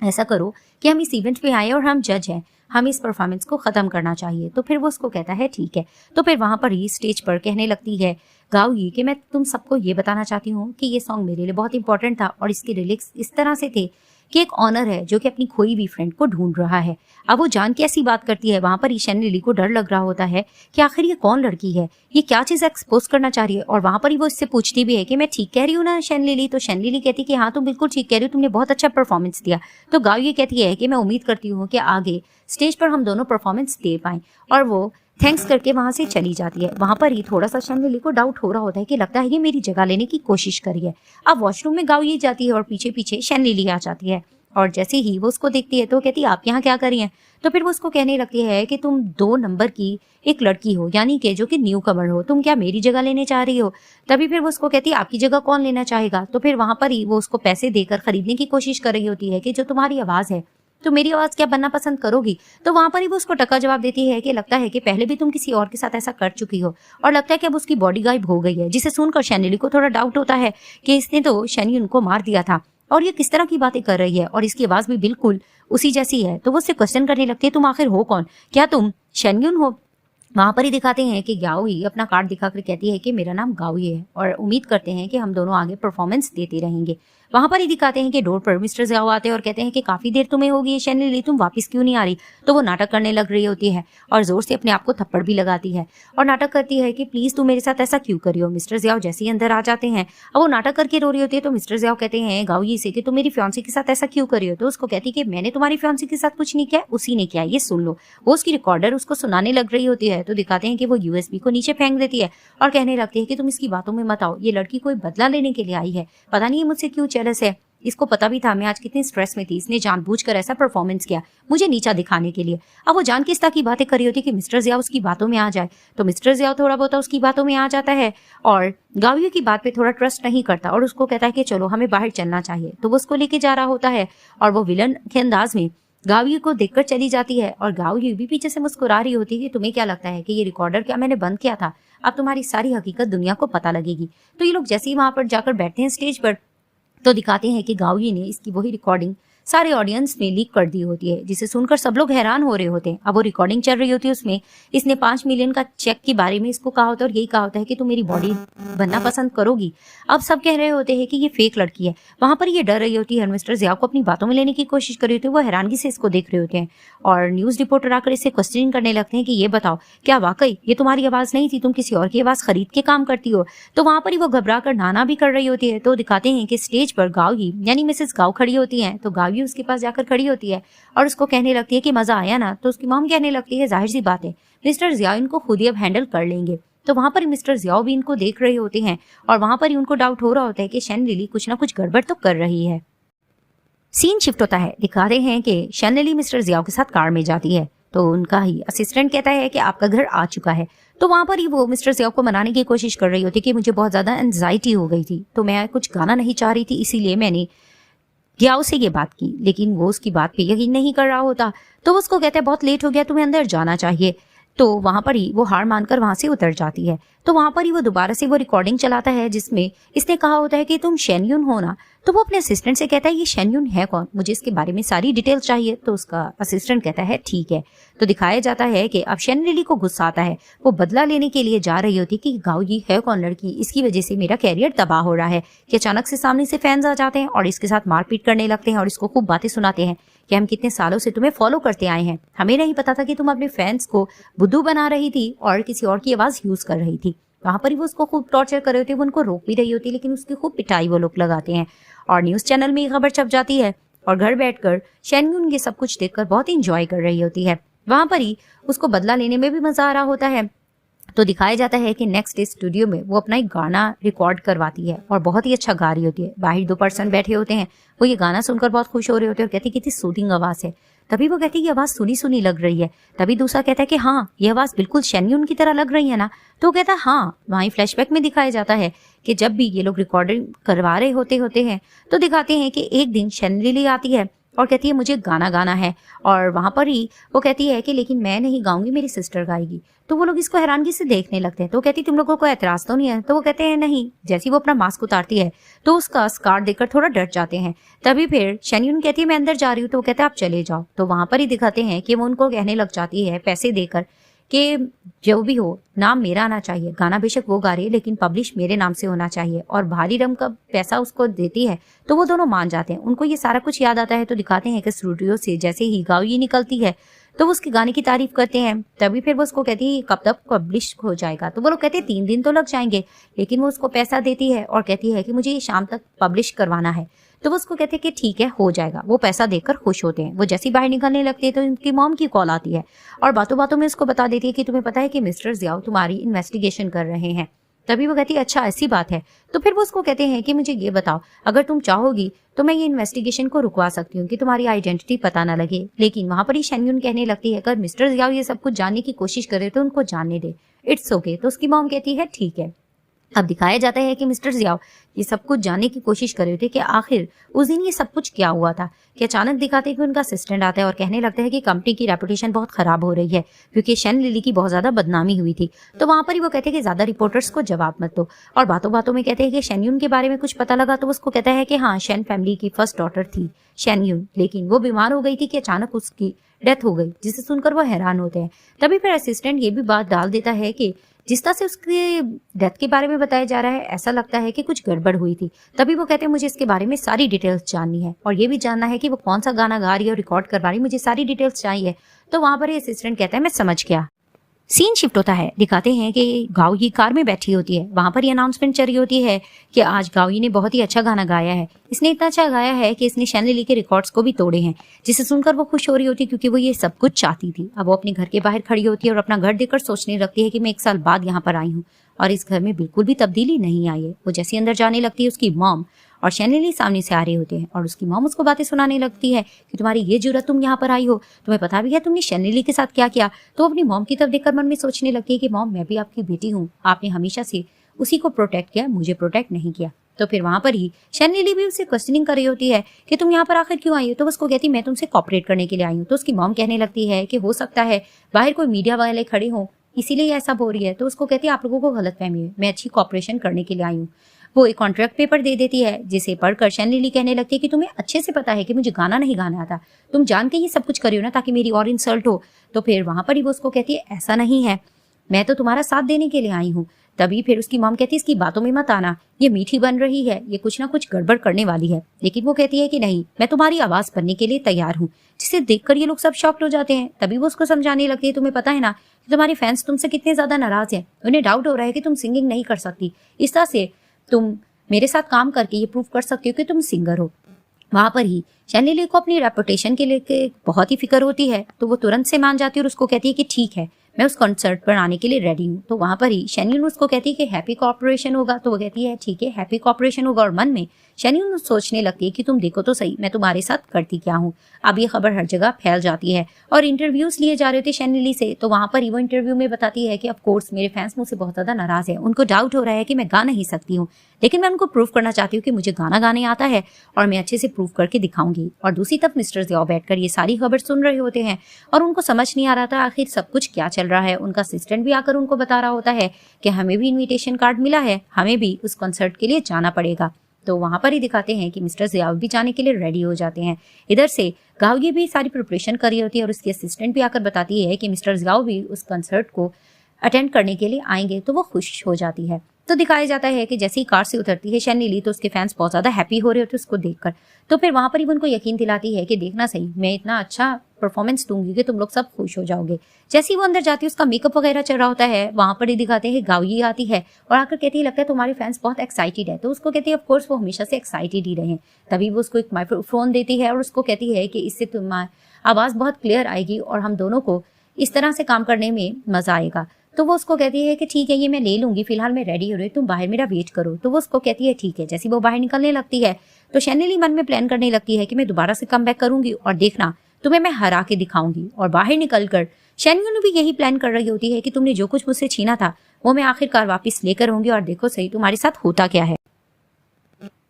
ऐसा करो कि हम इस इवेंट पे आए और हम जज हैं, हमें इस परफॉर्मेंस को खत्म करना चाहिए। तो फिर वो उसको कहता है ठीक है। तो फिर वहां पर ही स्टेज पर कहने लगती है गाओयी कि मैं तुम सबको ये बताना चाहती हूँ कि ये सॉन्ग मेरे लिए बहुत इंपॉर्टेंट था और इसके लिरिक्स इस तरह से थे कि एक ऑनर है जो कि अपनी खोई हुई फ्रेंड को ढूंढ रहा है। अब वो जान के ऐसी बात करती है, वहां पर ईशन लिली को डर लग रहा होता है कि आखिर ये कौन लड़की है, ये क्या चीज एक्सपोज करना चाह रही है। और वहां पर ही वो इससे पूछती भी है कि मैं ठीक कह रही हूँ ना शन लिली। तो शन लिली कहती है कि हाँ तुम बिल्कुल ठीक कह रही हो, तुमने बहुत अच्छा परफॉर्मेंस दिया। तो गाओयी कहती है कि मैं उम्मीद करती हूँ कि आगे स्टेज पर हम दोनों परफॉर्मेंस दे पाएं। और वो थैंक्स करके वहां से चली जाती है। वहां पर ही थोड़ा सा शन लिली को डाउट हो रहा होता है कि लगता है कि मेरी जगह लेने की कोशिश करी है। अब वॉशरूम में गाओयी जाती है और पीछे पीछे शन लिली आ जाती है और जैसे ही वो उसको देखती है तो कहती है आप यहाँ क्या कर रही हैं। तो फिर वो उसको कहने लगती है कि तुम 2 नंबर की एक लड़की हो, यानी कि जो कि न्यू कमर हो, तुम क्या मेरी जगह लेने चाह रही हो। तभी फिर वो उसको कहती है आपकी जगह कौन लेना चाहेगा। तो फिर वहां पर ही वो उसको पैसे देकर खरीदने की कोशिश कर रही होती है कि जो तुम्हारी आवाज है तो मेरी आवाज क्या बनना पसंद करोगी। तो वहां पर ही वो उसको टक्का जवाब देती है कि लगता है कि पहले भी तुम किसी और के साथ ऐसा कर चुकी हो और लगता है कि अब उसकी बॉडी गायब हो गई है। जिसे सुनकर शनलिली को थोड़ा डाउट होता है कि इसने तो शनयून को मार दिया था और ये किस तरह की बातें कर रही है और इसकी आवाज भी बिल्कुल उसी जैसी है। तो वो उससे क्वेश्चन करने लगती है तुम आखिर हो कौन, क्या तुम शनयून हो। वहां पर ही दिखाते हैं कि गाओयी अपना कार्ड दिखाकर कहती है कि मेरा नाम गाओयी है और उम्मीद करते हैं कि हम दोनों आगे परफॉर्मेंस देते रहेंगे। वहां पर ही दिखाते हैं कि डोर पर मिस्टर जियाओ आते हैं और कहते हैं कि काफी देर तुम्हें होगी शनलिली, तुम वापस क्यों नहीं आ रही। तो वो नाटक करने लग रही होती है और जोर से अपने आप को थप्पड़ भी लगाती है और नाटक करती है कि प्लीज तुम मेरे साथ ऐसा क्यों करी हो। मिस्टर जियाओ जैसे ही अंदर आ जाते हैं और वो नाटक करके रो रही होती है तो मिस्टर जियाओ कहते हैं गाओयी से कि तुम मेरी फियांसी के साथ ऐसा क्यों करी हो। तो उसको कहती है कि मैंने तुम्हारी फियांसी के साथ कुछ नहीं किया, उसी ने किया, ये सुन लो। वो उसकी रिकॉर्डर उसको सुनाने लग रही होती है तो दिखाते हैं कि वो यूएसबी को नीचे फेंक देती है और कहने लगती है कि तुम इसकी बातों में मत आओ, ये लड़की कोई बदला लेने के लिए आई है, पता नहीं ये मुझसे क्यों जेलस है, इसको पता भी था मैं आज कितनी स्ट्रेस में थी, इसने जानबूझकर ऐसा परफॉर्मेंस किया मुझे नीचा दिखाने के लिए। अब वो जान किस तरह की बातें कर रही होती कि मिस्टर जियाओ उसकी बातों में आ जाए। तो मिस्टर जियाओ थोड़ा बहुत उसकी बातों में आ जाता है और गाओयी की बात पे थोड़ा ट्रस्ट नहीं करता और उसको कहता है कि चलो हमें बाहर चलना चाहिए। तो वो उसको लेके जा रहा होता है और वो विलन के अंदाज में गाओयी को देखकर चली जाती है और गाओयी भी पीछे से मुस्कुरा रही होती है कि तुम्हें क्या लगता है कि ये रिकॉर्डर क्या मैंने बंद किया था, अब तुम्हारी सारी हकीकत दुनिया को पता लगेगी। तो ये लोग जैसे ही वहां पर जाकर बैठते हैं स्टेज पर तो दिखाते हैं कि गाओयी ने इसकी वही रिकॉर्डिंग सारे ऑडियंस में लीक कर दी होती है, जिसे सुनकर सब लोग हैरान हो रहे होते हैं। अब वो रिकॉर्डिंग चल रही होती है, उसमें इसने 5 मिलियन का चेक के बारे में इसको कहा होता है और यही कहा होता है कि तुम मेरी बॉडी बनना पसंद करोगी। अब सब कह रहे होते हैं कि ये फेक लड़की है। वहां पर ये डर रही होती है, मिस्टर जिया को अपनी बातों में लेने की कोशिश कर रही होती है। वो हैरानगी से इसको देख रहे होते हैं और न्यूज रिपोर्टर आकर इसे क्वेश्चनिंग करने लगते हैं कि ये बताओ, क्या वाकई ये तुम्हारी आवाज नहीं थी, तुम किसी और की आवाज खरीद के काम करती हो? तो वहां पर ही वो घबरा कर नाना भी कर रही होती है। तो दिखाते हैं कि स्टेज पर गावी यानी मिसेस गाव खड़ी होती है। तो गावी उसके पास जाकर खड़ी होती है और उसको कहने लगती है कि मजा आया ना? तो उसकी मॉम कहने लगती है जाहिर सी बात है, मिस्टर जिया इनको खुद ही अब हैंडल कर लेंगे। तो वहां पर मिस्टर जियाओ भी इनको देख रहे होते हैं और वहां पर ही उनको डाउट हो रहा होता है कि शन लिली कुछ ना कुछ गड़बड़ तो कर रही है। सीन शिफ्ट होता है, दिखा रहे हैं कि शन लिली मिस्टर जियाओ के साथ कार में जाती है। तो उनका ही असिस्टेंट कहता है कि आपका घर आ चुका है। तो वहां पर ही वो मिस्टर जियाओ को मनाने की कोशिश कर रही होती है कि मुझे बहुत ज्यादा एंजाइटी हो गई थी, तो मैं कुछ गाना नहीं चाह रही थी, इसीलिए मैंने जियाओ से ये बात की। लेकिन वो उसकी बात पे यकीन नहीं कर रहा होता। तो वो उसको कहता है बहुत लेट हो गया, तुम्हें अंदर जाना चाहिए। तो वहां पर ही वो हार मानकर वहां से उतर जाती है। तो वहां पर ही वो दोबारा से वो रिकॉर्डिंग चलाता है जिसमें इसने कहा होता है कि तुम शेनयुन हो ना? तो वो अपने असिस्टेंट से कहता है ये शेनयुन है कौन, मुझे इसके बारे में सारी डिटेल चाहिए। तो उसका असिस्टेंट कहता है ठीक है। तो दिखाया जाता है कि अब शन लिली को गुस्सा आता है, वो बदला लेने के लिए जा रही होती कि गाओ ये है कौन लड़की, इसकी वजह से मेरा कैरियर तबाह हो रहा है। कि अचानक से सामने से फैंस आ जाते हैं और इसके साथ मारपीट करने लगते हैं और इसको खूब बातें सुनाते हैं कि हम कितने सालों से तुम्हें फॉलो करते आए हैं, हमें नहीं पता था कि तुम अपने फैंस को बुद्धू बना रही थी और किसी और की आवाज यूज कर रही थी। वहां पर ही वो उसको खूब टॉर्चर कर रहे होते हैं, वो उनको रोक भी रही होती है, लेकिन उसकी खूब पिटाई वो लोग लगाते हैं और न्यूज चैनल में ये खबर छप जाती है और घर बैठकर शेनयुन ये सब कुछ देखकर बहुत इंजॉय कर रही होती है। वहां पर ही उसको बदला लेने में भी मजा आ रहा होता है। तो दिखाया जाता है कि नेक्स्ट डे स्टूडियो में वो अपना एक गाना रिकॉर्ड करवाती है और बहुत ही अच्छा गा रही होती है। बाहर 2 पर्सन बैठे होते हैं, वो ये गाना सुनकर बहुत खुश हो रहे होते हैं और कहते हैं कितनी सूदिंग आवाज है। तभी वो कहती है ये आवाज सुनी सुनी लग रही है। तभी दूसरा कहता है कि हाँ ये आवाज बिल्कुल शेनयुन की तरह लग रही है ना? तो वो कहता है हाँ। वहीं फ्लैशबैक में दिखाया जाता है कि जब भी ये लोग रिकॉर्डिंग करवा रहे होते हैं तो दिखाते हैं कि एक दिन शन लिली आती है और कहती है मुझे गाना गाना है। और वहां पर ही वो कहती है कि लेकिन मैं नहीं गाऊंगी, मेरी सिस्टर गाएगी। तो वो लोग इसको हैरानगी से देखने लगते हैं। तो वो कहती तुम लोगों को एतराज तो नहीं है? तो वो कहते हैं नहीं। जैसे वो अपना मास्क उतारती है तो उसका स्कार देखकर थोड़ा डर जाते हैं। तभी फिर शेनयुन कहती है मैं अंदर जा रही हूँ। तो वो कहते हैं आप चले जाओ। तो वहां पर ही दिखाते हैं कि वो उनको कहने लग जाती है पैसे देकर कि जो भी हो नाम मेरा आना चाहिए, गाना बेशक वो गा रही है लेकिन पब्लिश मेरे नाम से होना चाहिए, और भारी रकम का पैसा उसको देती है। तो वो दोनों मान जाते हैं। उनको ये सारा कुछ याद आता है। तो दिखाते हैं कि स्टूडियो से जैसे ही गाओ ये निकलती है तो वो उसके गाने की तारीफ करते हैं। तभी फिर वो उसको कहती है कब तक पब्लिश हो जाएगा? तो वो लोग कहते हैं 3 दिन तो लग जाएंगे, लेकिन वो उसको पैसा देती है और कहती है कि मुझे ये शाम तक पब्लिश करवाना है। तो वो उसको कहते हैं कि ठीक है हो जाएगा। वो पैसा देकर खुश होते हैं। वो जैसे ही बाहर निकलने लगते हैं तो उनकी मॉम की कॉल आती है और बातों बातों में उसको बता देती है कि तुम्हें पता है कि मिस्टर जियाओ तुम्हारी इन्वेस्टिगेशन कर रहे हैं। तभी वो कहती है अच्छा ऐसी बात है। तो फिर वो उसको कहते हैं कि मुझे ये बताओ, अगर तुम चाहोगी तो मैं ये इन्वेस्टिगेशन को रुकवा सकती हूँ कि तुम्हारी आइडेंटिटी पता ना लगे। लेकिन वहां पर ही शेनयुन कहने लगती है अगर मिस्टर जियाओ ये सब कुछ जानने की कोशिश करे तो उनको जानने दे, इट्स ओके। तो उसकी मॉम कहती है ठीक है। अब दिखाया जाता है कि मिस्टर जियाओ ये सब कुछ जानने की कोशिश कर रहे थे कि आखिर उस दिन ये सब कुछ क्या हुआ था। कि अचानक दिखाते हैं कि उनका असिस्टेंट आता है और कहने लगता है कि कंपनी की रेपुटेशन बहुत खराब हो रही है क्योंकि शन लिली की बहुत ज्यादा बदनामी हुई थी। तो वहां पर ही वो कहते हैं कि ज्यादा रिपोर्टर्स को जवाब मत दो, और बातों बातों में कहते हैं कि शेनयुन के बारे में कुछ पता लगा। तो उसको कहता है कि हाँ शेन फैमिली की फर्स्ट डॉटर थी शेनयुन, लेकिन वो बीमार हो गई थी कि अचानक उसकी डेथ हो गई, जिसे सुनकर वो हैरान होते हैं। तभी फिर असिस्टेंट ये भी बात डाल देता है कि जिस तरह से उसके डेथ के बारे में बताया जा रहा है ऐसा लगता है कि कुछ गड़बड़ हुई थी। तभी वो कहते हैं मुझे इसके बारे में सारी डिटेल्स जाननी है और ये भी जानना है कि वो कौन सा गाना गा रही है और रिकॉर्ड करवा रही है, मुझे सारी डिटेल्स चाहिए। तो वहां पर असिस्टेंट कहता है मैं समझ गया। सीन शिफ्ट होता है, दिखाते हैं कि गाओगी कार में बैठी होती है। वहां पर ये अनाउंसमेंट चल रही होती है कि आज गाओगी ने बहुत ही अच्छा गाना गाया है। इसने इतना अच्छा गाया है कि इसने शन लिली के रिकॉर्ड्स को भी तोड़े हैं, जिसे सुनकर वो खुश हो रही होती है क्योंकि वो ये सब कुछ चाहती थी। अब वो अपने घर के बाहर खड़ी होती है और अपना घर देखकर सोचने लगती है कि मैं 1 साल बाद यहाँ पर आई हूँ और इस घर में बिल्कुल भी तब्दीली नहीं आई है। वो जैसे अंदर जाने लगती है उसकी मॉम और शन लिली सामने से आ रहे होते हैं और उसकी मॉम उसको बातें सुनाने लगती है कि तुम्हारी ये जुर्रत, तुम यहाँ पर आई हो, तुम्हें पता भी है तुमने शन लिली के साथ क्या किया। तो अपनी मॉम की तरफ देखकर मन में सोचने लगती है कि मॉम मैं भी आपकी बेटी हूँ, आपने हमेशा से उसी को प्रोटेक्ट किया, मुझे प्रोटेक्ट नहीं किया। तो फिर वहां पर ही शन लिली भी उसे क्वेश्चनिंग कर रही होती है कि तुम यहाँ पर आखिर क्यों आई हो। तो उसको कहती मैं तुमसे कॉपरेट करने के लिए आई हूँ। तो उसकी मॉम कहने लगती है कि हो सकता है बाहर कोई मीडिया वाले खड़े हों इसीलिए ऐसा हो रही है। तो उसको कहती है आप लोगों को गलतफहमी है, मैं अच्छी कॉपरेशन करने के लिए आई हूँ। वो एक कॉन्ट्रैक्ट पेपर दे देती है, जिसे पढ़कर शैनलिली कहने लगती है कि तुम्हें अच्छे से पता है कि मुझे गाना नहीं गाना आता, तुम जान के ये सब कुछ करियो ना ताकि मेरी और इंसल्ट हो। तो फिर वहां पर ही वो उसको कहती है ऐसा नहीं है, मैं तो तुम्हारा साथ देने के लिए आई हूँ। तभी फिर उसकी मॉम कहती है इसकी बातों में मत आना, ये मीठी बन रही है, ये कुछ ना कुछ गड़बड़ करने वाली है। लेकिन वो कहती है कि नहीं, मैं तुम्हारी आवाज बनने के लिए तैयार हूँ, जिसे देखकर ये लोग सब शॉक्ड हो जाते हैं। तभी वो उसको समझाने लगती है तुम्हें पता है ना कि तुम्हारे फैंस तुमसे कितने ज्यादा नाराज हैं, उन्हें डाउट हो रहा है कि तुम सिंगिंग नहीं कर सकती, इस तरह से तुम मेरे साथ काम करके ये प्रूव कर सकती हो कि तुम सिंगर हो। वहां पर ही शैनलिली को अपनी रेपुटेशन के लिए बहुत ही फिक्र होती है, तो वो तुरंत से मान जाती है और उसको कहती है कि ठीक है, मैं उस कॉन्सर्ट पर आने के लिए रेडी हूँ। तो वहां पर ही शैनलिन उसको कहती है कि हैप्पी कॉर्पोरेशन होगा, तो वो कहती है ठीक है हैप्पी कॉर्पोरेशन होगा, और मन में शैनलिन सोचने लगती है कि तुम देखो तो सही मैं तुम्हारे साथ करती क्या हूँ। अब ये खबर हर जगह फैल जाती है और इंटरव्यूज लिए जा रहे थे शैनलिली से, तो वहां पर ही वो इंटरव्यू में बताती है कि ऑफ कोर्स मेरे फैंस मुझसे बहुत ज्यादा नाराज है, उनको डाउट हो रहा है कि मैं गा नहीं सकती हूँ, लेकिन मैं उनको प्रूव करना चाहती हूँ कि मुझे गाना गाने आता है और मैं अच्छे से प्रूव करके दिखाऊंगी। और दूसरी तरफ मिस्टर ज़ियाओ बैठकर ये सारी खबर सुन रहे होते हैं और उनको समझ नहीं आ रहा था आखिर सब कुछ क्या चल रहा है। उनका असिस्टेंट भी आकर उनको बता रहा होता है कि हमें भी इनविटेशन कार्ड मिला है, हमें भी उस कॉन्सर्ट के लिए जाना पड़ेगा। तो वहां पर ही दिखाते हैं कि मिस्टर ज़ियाओ भी जाने के लिए रेडी हो जाते हैं। इधर से गाओगी भी सारी प्रिपरेशन कर रही होती है और उसकी असिस्टेंट भी आकर बताती है कि मिस्टर ज़ियाओ भी उस कॉन्सर्ट को अटेंड करने के लिए आएंगे, तो वो खुश हो जाती है। तो दिखाया जाता है कि जैसे ही कार से उतरती है शैनलिली, तो उसके फैंस बहुत ज्यादा हैप्पी हो रहे होते उसको देखकर। तो फिर वहां पर ही उनको यकीन दिलाती है कि देखना सही, मैं इतना अच्छा परफॉर्मेंस दूंगी कि तुम लोग सब खुश हो जाओगे। जैसे ही वो अंदर जाती है उसका मेकअप वगैरह चल रहा होता है, वहां पर ही दिखाते हैं गाओगी आती है और आकर कहती है लगता है तुम्हारे फैंस बहुत एक्साइटेड है। तो उसको कहती है ऑफ कोर्स वो हमेशा से एक्साइटेड ही रहे। तभी वो उसको एक माइक्रोफोन देती है और उसको कहती है कि इससे तुम्हारी आवाज बहुत क्लियर आएगी और हम दोनों को इस तरह से काम करने में मजा आएगा। तो वो उसको कहती है कि ठीक है ये मैं ले लूंगी, फिलहाल मैं रेडी हो रही हूँ, तुम बाहर मेरा वेट करो। तो वो उसको कहती है ठीक है। जैसे वो बाहर निकलने लगती है तो शैनलिली मन में प्लान करने लगती है कि मैं दोबारा से कम बैक करूंगी और देखना तुम्हें मैं हरा के दिखाऊंगी। और बाहर निकलकर शैनलिली भी यही प्लान कर रही होती है कि तुमने जो कुछ मुझसे छीना था वो मैं आखिरकार वापस लेकर आऊंगी और देखो सही तुम्हारे साथ होता क्या है।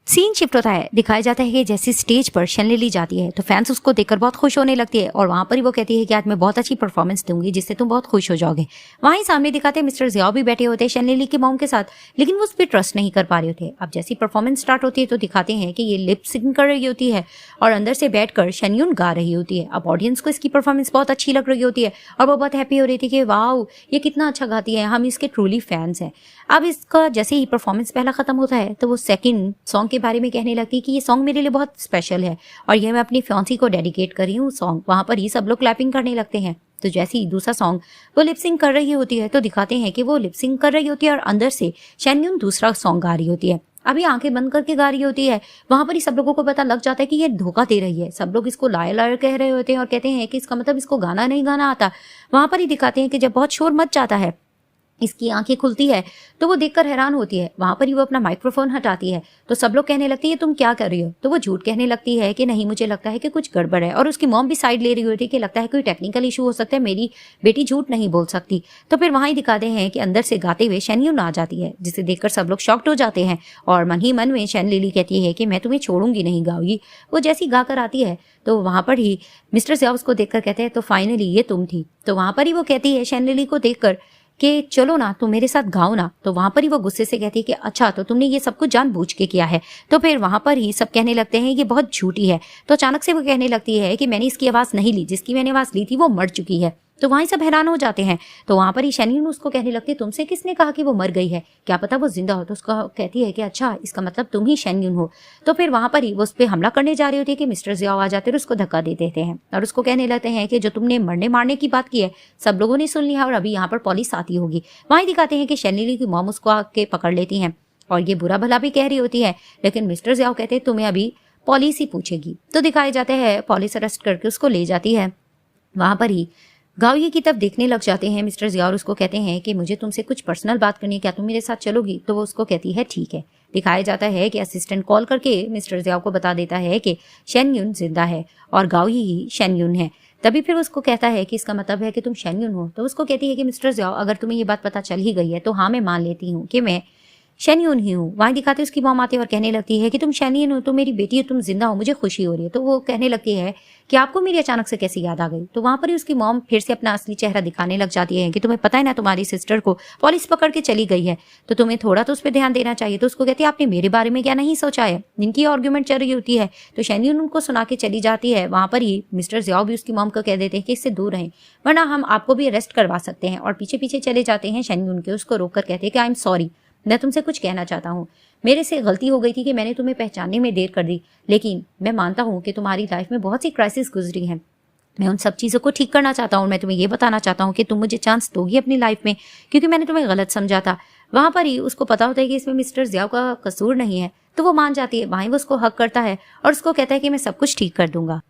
सीन शिफ्ट होता है, दिखाया जाता है कि जैसे स्टेज पर शैनलिली जाती है तो फैंस उसको देखकर बहुत खुश होने लगती है और वहां पर ही वो कहती है कि आज मैं बहुत अच्छी परफॉर्मेंस दूंगी जिससे तुम बहुत खुश हो जाओगे। वहीं सामने दिखाते हैं मिस्टर ज़ियाओ भी बैठे होते हैं शैनलिली की मॉम के साथ, लेकिन वो उस पर ट्रस्ट नहीं कर पा रहे होते। अब जैसी परफॉर्मेंस स्टार्ट होती है तो दिखाते हैं कि ये लिप सिंक कर रही होती है और अंदर से बैठकर शनयून गा रही होती है। अब ऑडियंस को इसकी परफॉर्मेंस बहुत अच्छी लग रही होती है और वो बहुत हैप्पी हो रही थी कि वाओ ये कितना अच्छा गाती है, हम इसके ट्रूली फैंस हैं। अब इसका जैसे ही परफॉर्मेंस पहला खत्म होता है तो वो सेकंड सॉन्ग के बारे में कहने लगती है कि ये सॉन्ग मेरे लिए बहुत स्पेशल है और ये मैं अपनी फियांसी को डेडिकेट कर रही हूँ सॉन्ग। वहां पर ही सब लोग क्लैपिंग करने लगते हैं। तो जैसे ही दूसरा सॉन्ग वो लिपसिंग कर रही होती है तो दिखाते हैं कि वो लिपसिंग कर रही होती है और अंदर से शैनयून दूसरा सॉन्ग गा रही होती है। अभी आंखें बंद करके गा रही होती है। वहां पर ही सब लोगों को पता लग जाता है कि ये धोखा दे रही है। सब लोग इसको लायर लायर कह रहे होते हैं और कहते हैं कि इसका मतलब इसको गाना नहीं गाना आता। वहां पर ही दिखाते हैं कि जब बहुत शोर मच जाता है इसकी आंखें खुलती है तो वो देखकर हैरान होती है। वहां पर ही वो अपना माइक्रोफोन हटाती है तो सब लोग कहने लगती है तुम क्या कर रही हो। तो वो झूठ कहने लगती है कि नहीं मुझे लगता है कि कुछ गड़बड़ है और उसकी मॉम भी साइड ले रही होती है कि लगता है कोई टेक्निकल इशू हो सकता है, मेरी बेटी झूठ नहीं बोल सकती। तो फिर वहां ही दिखाते हैं कि अंदर से गाते हुए शैनयून आ जाती है जिसे देखकर सब लोग शॉक्ड हो जाते हैं और मन ही मन में शैनलिली कहती है कि मैं तुम्हें छोड़ूंगी नहीं गाओगी। वो जैसी गाकर आती है तो वहां पर ही मिस्टर ज़ियाओ उसको देखकर कहते हैं तो फाइनली ये तुम थी। तो वहां पर ही वो कहती है शैनलिली को देखकर कि चलो ना तुम मेरे साथ गाओ ना। तो वहां पर ही वो गुस्से से कहती है कि अच्छा तो तुमने ये सब कुछ जानबूझ के किया है। तो फिर वहां पर ही सब कहने लगते हैं ये बहुत झूठी है। तो अचानक से वो कहने लगती है कि मैंने इसकी आवाज नहीं ली, जिसकी मैंने आवाज ली थी वो मर चुकी है। तो वहीं सब हैरान हो जाते हैं। तो वहां पर ही शैनयून उसको कहने लगती है तुमसे किसने कहा कि वो मर गई है, क्या पता वो जिंदा हो। तो उसको कहती है कि अच्छा इसका मतलब तुम ही शैनयून हो। तो फिर वहां पर ही वो उस पर हमला करने जा रही होती है कि मिस्टर ज़ियाओ आ जाते हैं और उसको धक्का दे देते हैं और उसको कहने लगते हैं कि जो तुमने मरने मारने की बात की है सब लोगों ने सुन लिया और अभी यहाँ पर पुलिस आती होगी। वहीं दिखाते हैं कि शैनलिली की मॉम उसको आके पकड़ लेती हैं और ये बुरा भला भी कह रही होती है, लेकिन मिस्टर ज़ियाओ कहते हैं तुम्हें अभी पुलिस ही पूछेगी। तो दिखाए जाते हैं पुलिस अरेस्ट करके उसको ले जाती है। वहां पर ही गाओगी की तरफ देखने लग जाते हैं मिस्टर ज़ियाओ और उसको कहते हैं कि मुझे तुमसे कुछ पर्सनल बात करनी है, क्या तुम मेरे साथ चलोगी। तो वो उसको कहती है ठीक है। दिखाया जाता है कि असिस्टेंट कॉल करके मिस्टर ज़ियाओ को बता देता है कि शैनयून जिंदा है और गाओगी ही शैनयून है। तभी फिर उसको कहता है कि इसका मतलब है कि तुम शैनयून हो। तो उसको कहती है कि मिस्टर ज़ियाओ अगर तुम्हें ये बात पता चल ही गई है तो हाँ मैं मान लेती हूँ कि मैं शैनयून ही हूँ। वहाँ दिखाते उसकी मॉम आती है और कहने लगती है कि तुम शैनयून हो, तो मेरी बेटी हो, तुम जिंदा हो, मुझे खुशी हो रही है। तो वो कहने लगती है कि आपको मेरी अचानक से कैसी याद आ गई। तो वहाँ पर ही उसकी मॉम फिर से अपना असली चेहरा दिखाने लग जाती है कि तुम्हें पता है ना, तुम्हारी सिस्टर को पुलिस पकड़ के चली गई है, तो तुम्हें थोड़ा तो उस पर ध्यान देना चाहिए। तो उसको कहती है आपने मेरे बारे में क्या नहीं सोचा है। इनकी आर्ग्यूमेंट चल रही होती है तो शैनयून उनको सुना के चली जाती है। वहाँ पर ही मिस्टर जियाओ भी उसकी मॉम को कह देते हैं कि इससे दूर रहें, वरना हम आपको भी अरेस्ट करवा सकते हैं। और पीछे पीछे चले जाते हैं शैनयून के, उसको रोक कर कहते हैं कि आई एम सॉरी, मैं तुमसे कुछ कहना चाहता हूँ। मेरे से गलती हो गई थी कि मैंने तुम्हें पहचानने में देर कर दी, लेकिन मैं मानता हूँ कि तुम्हारी लाइफ में बहुत सी क्राइसिस गुजरी हैं। मैं उन सब चीज़ों को ठीक करना चाहता हूँ। मैं तुम्हें ये बताना चाहता हूँ कि तुम मुझे चांस दोगी अपनी लाइफ में, क्योंकि मैंने तुम्हें गलत समझा था। वहाँ पर ही उसको पता होता है कि इसमें मिस्टर जियाओ का कसूर नहीं है, तो वो मान जाती है। वहीं वो उसको हक करता है और उसको कहता है कि मैं सब कुछ ठीक कर दूंगा।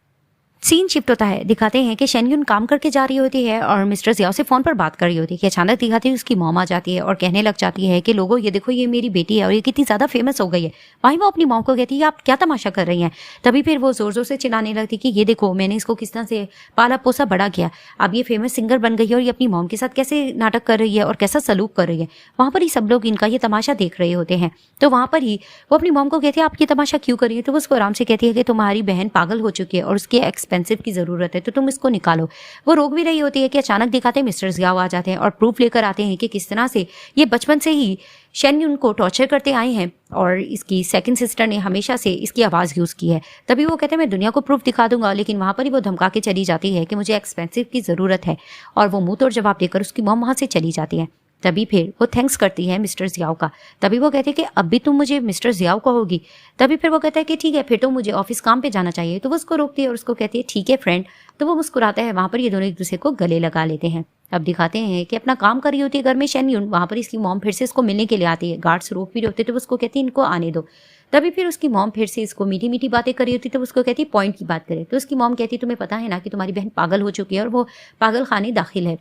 सीन शिफ्ट होता है, दिखाते हैं कि शैनयून काम करके जा रही होती है और मिस्टर जियाओ से फोन पर बात कर रही होती है कि अचानक दिखाते हैं उसकी मॉम आ जाती है और कहने लग जाती है कि लोगों ये देखो, ये मेरी बेटी है और ये कितनी ज्यादा फेमस हो गई है। वहीं वो अपनी मॉम को कहती है आप क्या तमाशा कर रही हैं। तभी फिर वो जोर जोर से चिल्लाने लगती कि ये देखो, मैंने इसको किस तरह से पाला पोसा बड़ा किया, अब ये फेमस सिंगर बन गई है और ये अपनी मॉम के साथ कैसे नाटक कर रही है और कैसा सलूक कर रही है। वहां पर ही सब लोग इनका ये तमाशा देख रहे होते हैं। तो वहां पर ही वो अपनी मॉम को कहती है आप ये तमाशा क्यों कर रही है। तो वो उसको आराम से कहती है कि तुम्हारी बहन पागल हो चुकी है और उसके एक्सपेंसिव की जरूरत है, तो तुम इसको निकालो। वो रोक भी रही होती है कि अचानक दिखाते हैं मिस्टर जियाओ आ जाते हैं और प्रूफ लेकर आते हैं कि किस तरह से ये बचपन से ही शैनयून को टॉर्चर करते आए हैं और इसकी सेकंड सिस्टर ने हमेशा से इसकी आवाज़ यूज़ की है। तभी वो कहते हैं मैं दुनिया को प्रूफ दिखा दूंगा, लेकिन वहाँ पर ही वो धमका के चली जाती है कि मुझे एक्सपेंसिव की ज़रूरत है और वो मुंह तोड़ जवाब देकर उसकी मॉम वहाँ से चली जाती है। तभी फिर वो थैंक्स करती है मिस्टर जियाओ का। तभी वो कहते हैं कि अब भी तुम मुझे मिस्टर जियाओ कहोगी। तभी फिर वो कहता है कि ठीक है, फिर तो मुझे ऑफिस काम पे जाना चाहिए। तो वो उसको रोकती है और उसको कहती है ठीक है फ्रेंड। तो वो मुस्कुराता है। वहाँ पर ये दोनों एक दूसरे को गले लगा लेते हैं। अब दिखाते हैं कि अपना काम कर रही होती है घर में शैनयून। वहाँ पर इसकी मॉम फिर से इसको मिलने के लिए आती है। गार्ड्स रोक भी रहे होते तो वो उसको कहती है इनको आने दो। तभी फिर उसकी मॉम फिर से इसको मीठी मीठी बातें कर रही होती तो उसको कहती है पॉइंट की बात करे। तो उसकी मॉम कहती है तुम्हें पता है ना कि तुम्हारी बहन पागल हो चुकी है और वो पागल खाने दाखिल है,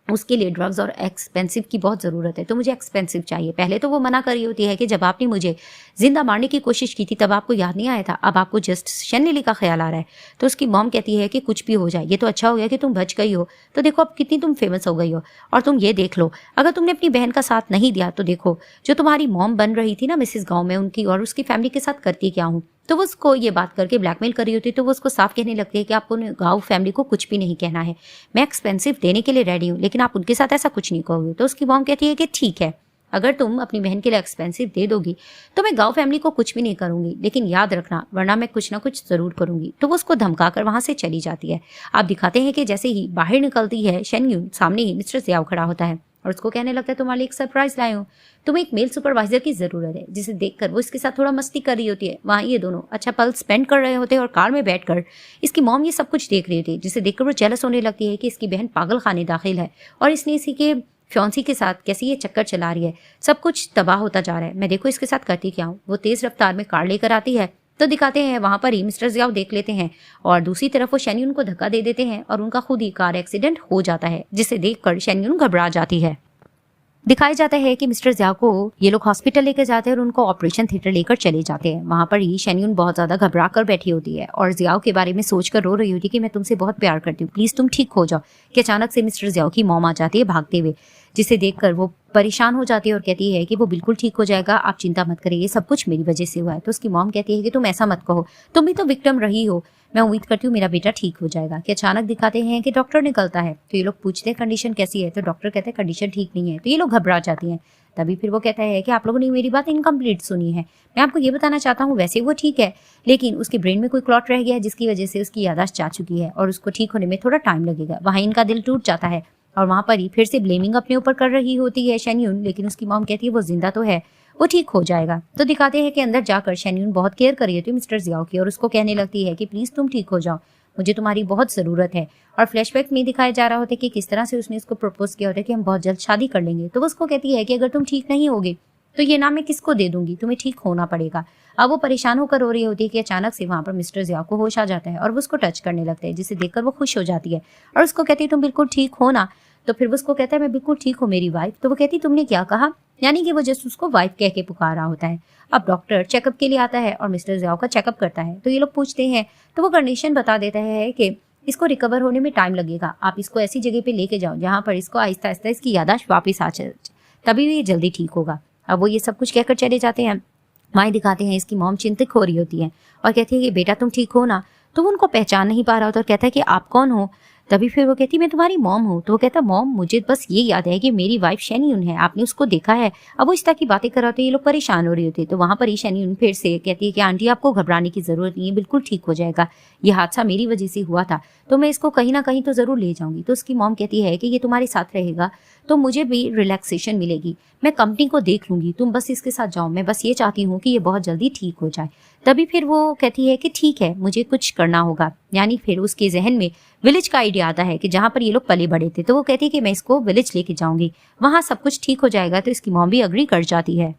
उसके लिए ड्रग्स और एक्सपेंसिव की बहुत ज़रूरत है, तो मुझे एक्सपेंसिव चाहिए। पहले तो वो मना कर रही होती है कि जब आपने मुझे जिंदा मारने की कोशिश की थी तब आपको याद नहीं आया था, अब आपको जस्ट शैनलिली का ख्याल आ रहा है। तो उसकी मॉम कहती है कि कुछ भी हो जाए, ये तो अच्छा हो गया कि तुम बच गई हो, तो देखो अब कितनी तुम फेमस हो गई हो। और तुम ये देख लो, अगर तुमने अपनी बहन का साथ नहीं दिया तो देखो जो तुम्हारी मॉम बन रही थी ना मिसिस गाँव में, उनकी और उसकी फैमिली के साथ करती क्या हूँ। तो वो उसको ये बात करके ब्लैकमेल कर रही होती है। तो वो उसको साफ कहने लगती है कि आपको गाँव फैमिली को कुछ भी नहीं कहना है, मैं एक्सपेंसिव देने के लिए रेडी हूँ, लेकिन आप उनके साथ ऐसा कुछ नहीं कहोगे। तो उसकी मॉम कहती है कि ठीक है, अगर तुम अपनी बहन के लिए एक्सपेंसिव दे दोगी तो मैं गाँव फैमिली को कुछ भी नहीं करूंगी, लेकिन याद रखना वरना मैं कुछ ना कुछ जरूर करूंगी। तो वो उसको धमका कर वहां से चली जाती है। आप दिखाते हैं कि जैसे ही बाहर निकलती है शैनयून, सामने ही मिस्टर जियाओ खड़ा होता है और उसको कहने लगता है तुम्हारे लिए एक सरप्राइज लाए हूँ, तुम्हें एक मेल सुपरवाइजर की जरूरत है। जिसे देखकर वो इसके साथ थोड़ा मस्ती कर रही होती है। वहाँ ये दोनों अच्छा पल स्पेंड कर रहे होते हैं और कार में बैठकर इसकी मॉम ये सब कुछ देख रही होती है, जिसे देखकर वो जेलस होने लगती है कि इसकी बहन पागल खाने दाखिल है और इसने इसी के फ्योंसी के साथ कैसी ये चक्कर चला रही है, सब कुछ तबाह होता जा रहा है, मैं देखो इसके साथ करती क्या हूँ। वो तेज रफ्तार में कार लेकर आती है। तो दिखाते हैं वहां पर ही मिस्टर जियाओ देख लेते हैं और दूसरी तरफ वो शैनयून को धक्का दे देते हैं और उनका खुद ही कार एक्सीडेंट हो जाता है, जिसे देखकर शैनयून घबरा जाती है। दिखाया जाता है कि मिस्टर जियाओ को ये लोग हॉस्पिटल लेकर जाते हैं और उनको ऑपरेशन थिएटर लेकर चले जाते हैं। वहां पर ही शैनयून बहुत ज्यादा घबरा कर बैठी होती है और जियाओ के बारे में सोचकर रो रही होती है कि मैं तुमसे बहुत प्यार करती हूँ, प्लीज तुम ठीक हो जाओ। कि अचानक से मिस्टर जियाओ की मॉम आ जाती है भागते हुए, जिसे देखकर वो परेशान हो जाती है और कहती है कि वो बिल्कुल ठीक हो जाएगा, आप चिंता मत करिए, ये सब कुछ मेरी वजह से हुआ है। तो उसकी मॉम कहती है कि तुम ऐसा मत कहो, तुम भी तो विक्टिम रही हो, मैं उम्मीद करती हूँ मेरा बेटा ठीक हो जाएगा। कि अचानक दिखाते हैं कि डॉक्टर निकलता है। तो ये लोग पूछते हैं कंडीशन कैसी है, तो डॉक्टर कहते हैं कंडीशन ठीक नहीं है। तो ये लोग घबरा जाती हैं। तभी फिर वो कहता है कि आप लोगों ने मेरी बात इनकम्प्लीट सुनी है, मैं आपको ये बताना चाहता हूँ वैसे वो ठीक है, लेकिन उसके ब्रेन में कोई क्लॉट रह गया है जिसकी वजह से उसकी याददाश्त जा चुकी है और उसको ठीक होने में थोड़ा टाइम लगेगा। वहाँ इनका दिल टूट जाता है और वहाँ पर ही फिर से ब्लेमिंग अपने ऊपर कर रही होती है शैनयून, लेकिन उसकी मॉम कहती है वो जिंदा तो है, वो ठीक हो जाएगा। तो दिखाते हैं कि अंदर जाकर शैनयून बहुत केयर कर रही होती है मिस्टर जियाओ की और उसको कहने लगती है कि प्लीज तुम ठीक हो जाओ, मुझे तुम्हारी बहुत ज़रूरत है। और फ्लैशबैक में दिखाया जा रहा होता है कि किस तरह से उसने उसको प्रपोज किया होता है कि हम बहुत जल्द शादी कर लेंगे। तो वो उसको कहती है कि अगर तुम ठीक नहीं होगे तो ये नाम मैं किसको दे दूंगी, तुम्हें ठीक होना पड़ेगा। अब वो परेशान होकर रो रही होती है कि अचानक से वहाँ पर मिस्टर जियाओ को होश आ जाता है और वो उसको टच करने लगता है, जिसे देखकर वो खुश हो जाती है और उसको कहती है तुम बिल्कुल ठीक हो ना। तो फिर वो उसको कहता है मैं बिल्कुल ठीक हूँ मेरी वाइफ। तो वो कहती तुमने क्या कहा, यानी कि वो जस्ट उसको वाइफ कह के पुकार रहा होता है। अब डॉक्टर चेकअप के लिए आता है और मिस्टर जियाओ का चेकअप करता है। तो ये लोग पूछते हैं तो वो कंडीशन बता देता है कि इसको रिकवर होने में टाइम लगेगा, आप इसको ऐसी जगह पे लेके जाओ जहाँ पर इसको आहिस्ता आहिस्ता इसकी याददाश्त वापस आ जाए, तभी ये जल्दी ठीक होगा। अब वो ये सब कुछ कहकर चले जाते हैं। वहीं दिखाते हैं इसकी मॉम चिंतित हो रही होती है और कहती है कि बेटा तुम ठीक हो ना। तो वो उनको पहचान नहीं पा रहा होता और कहता है कि आप कौन हो। तभी फिर वो कहती मैं तुम्हारी मॉम हूँ। तो वो कहता मॉम मुझे बस ये याद है कि मेरी वाइफ शैन यून है, आपने उसको देखा है। अब वो इस तरह की बातें कर रहे थे, ये लोग परेशान हो रही होती है। तो वहां पर ही शैन यून फिर से कहती है कि आंटी आपको घबराने की जरूरत नहीं है, बिल्कुल ठीक हो जाएगा, ये हादसा मेरी वजह से हुआ था, तो मैं इसको कहीं ना कहीं तो जरूर ले जाऊंगी। तो उसकी मॉम कहती है कि ये तुम्हारे साथ रहेगा तो मुझे भी रिलैक्सेशन मिलेगी, मैं कंपनी को देख लूंगी, तुम बस इसके साथ जाओ, मैं बस ये चाहती हूँ कि ये बहुत जल्दी ठीक हो जाए। तभी फिर वो कहती है कि ठीक है मुझे कुछ करना होगा। यानी फिर उसके जहन में विलेज का आइडिया आता है कि जहाँ पर ये लोग पले बड़े थे। तो वो कहती है कि मैं इसको विलेज लेके जाऊंगी, वहां सब कुछ ठीक हो जाएगा। तो इसकी मॉम भी अग्री कर जाती है।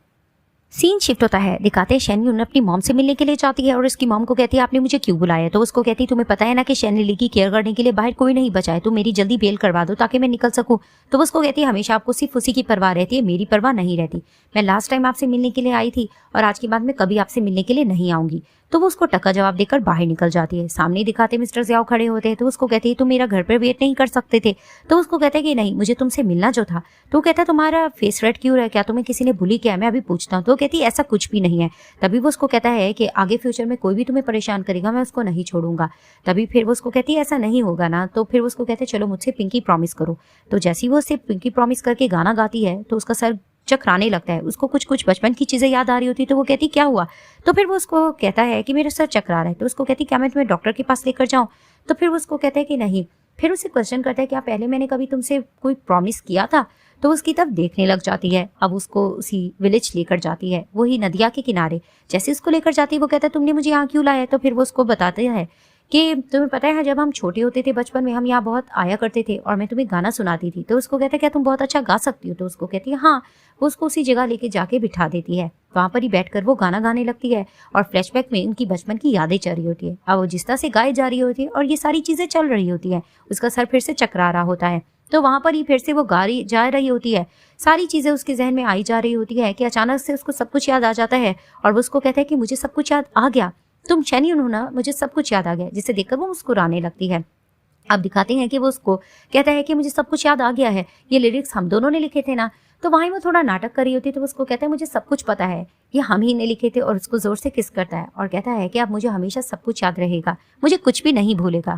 सीन शिफ्ट होता है, दिखाते हैं शैन यून अपनी मॉम से मिलने के लिए जाती है और उसकी मॉम को कहती है आपने मुझे क्यों बुलाया। तो उसको कहती है तुम्हें पता है ना कि शैन लिली की केयर करने के लिए बाहर कोई नहीं बचा है, तुम मेरी जल्दी बेल करवा दो ताकि मैं निकल सकूं। तो उसको कहती है हमेशा आपको सिर्फ उसी की परवाह रहती है, मेरी परवाह नहीं रहती। मैं लास्ट टाइम आपसे मिलने के लिए आई थी और आज के बाद मैं कभी आपसे मिलने के लिए नहीं आऊंगी। तो वो उसको टक्का जवाब देकर बाहर निकल जाती है। सामने दिखाते मिस्टर ज़ियाओ खड़े होते हैं। तो उसको कहती है तुम मेरा घर पर वेट नहीं कर सकते थे। तो उसको कहते हैं कि नहीं मुझे तुमसे मिलना जो था। तो कहता है तुम्हारा फेस रेड क्यों है, क्या तुम्हें किसी ने बुली किया, मैं अभी पूछता हूँ। तो कहती है ऐसा कुछ भी नहीं है। तभी वो उसको कहता है कि आगे फ्यूचर में कोई भी तुम्हें परेशान करेगा मैं उसको नहीं छोड़ूंगा। तभी फिर वो उसको कहती है ऐसा नहीं होगा ना। तो फिर वो उसको कहते हैं चलो मुझसे पिंकी प्रॉमिस करो। तो जैसे ही वो उससे पिंकी प्रॉमिस करके गाना गाती है तो उसका सर चकराने लगता है, उसको कुछ कुछ बचपन की चीजें याद आ रही होती। तो वो कहती क्या हुआ। तो फिर वो उसको कहता है कि मेरा सर चकरा रहा है। तो उसको कहती क्या मैं तुम्हें डॉक्टर के पास लेकर जाऊं। तो फिर वो उसको कहता है कि नहीं। फिर उसे क्वेश्चन करता है क्या पहले मैंने कभी तुमसे कोई प्रॉमिस किया था। तो उसकी तरफ देखने लग जाती है। अब उसको उसी विलेज लेकर जाती है, वही नदिया के किनारे। जैसे उसको लेकर जाती है वो कहता है तुमने मुझे यहाँ क्यों लाया। तो फिर वो उसको बताते हैं कि तुम्हें पता है जब हम छोटे होते थे बचपन में हम यहाँ बहुत आया करते थे और मैं तुम्हें गाना सुनाती थी। तो उसको कहता है क्या तुम बहुत अच्छा गा सकती हो। तो उसको कहती है हाँ। वो उसको उसी जगह लेके जाके बिठा देती है, वहां पर ही बैठकर वो गाना गाने लगती है और फ्लैशबैक में उनकी बचपन की यादें चल रही होती है। अब वो जिस तरह से गाए जा रही होती है और ये सारी चीजें चल रही होती है, उसका सर फिर से चकरा रहा होता है। तो वहां पर ही फिर से वो गा रही जा रही होती है, सारी चीजें उसके जहन में आई जा रही होती है कि अचानक से उसको सब कुछ याद आ जाता है और वो उसको कहता है कि मुझे सब कुछ याद आ गया, तुम शैन यून हो ना, मुझे सब कुछ याद आ गया। जिसे देखकर वो मुस्कुराने लगती है। अब दिखाते हैं कि वो उसको कहता है कि मुझे सब कुछ याद आ गया है, ये लिरिक्स हम दोनों ने लिखे थे ना। तो वहीं वो थोड़ा नाटक कर रही होती है। तो उसको कहता है मुझे सब कुछ पता है, ये हम ही ने लिखे थे। और उसको जोर से किस करता है और कहता है कि अब मुझे हमेशा सब कुछ याद रहेगा, मुझे कुछ भी नहीं भूलेगा।